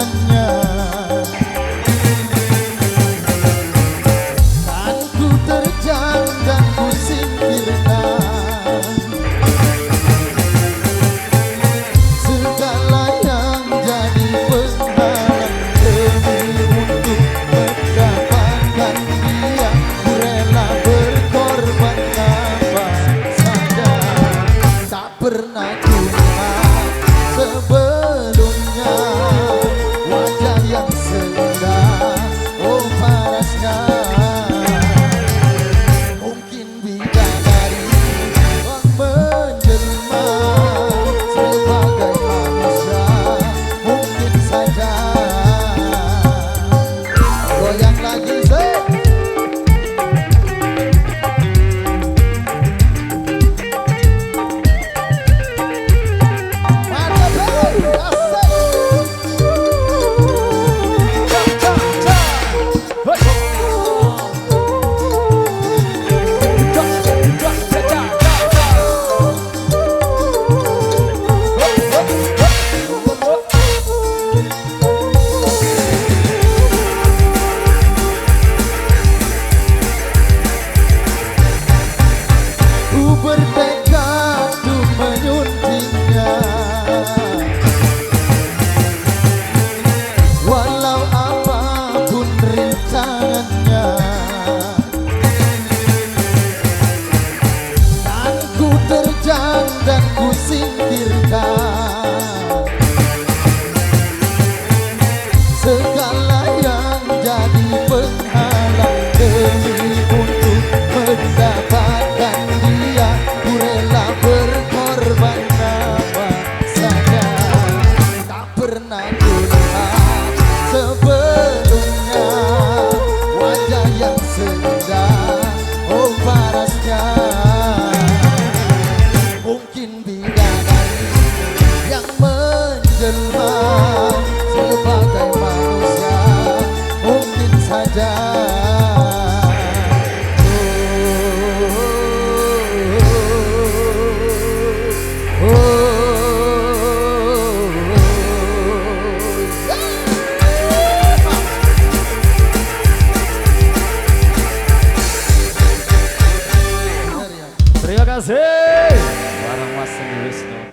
tangannya. Kan ku terjang dan ku singkirkan segala yang jadi penghalang demi untuk mendapatkan dia. Ku rela berkorban apa saja. Tak pernah ku lihat sebelumnya wajah yang seindah, oh parasnya. Mungkin bidadari yang menjelma sebagai manusia, mungkin saja. Goyang lagi sih. Bertekad untuk menyuntingnya, walau apapun rintangannya. Dan ku terjang dan ku singkirkan segala yang jadi penghalang demi untuk mendapatkan dia. Ku rela berkorban apa saja. Tak pernah ku lihat sebelumnya wajah yang seindah, oh parasnya. Mungkin bidadari yang menjelma sebagai manusia, mungkin saja. Terima kasih bareng Mas Seni Wisnu.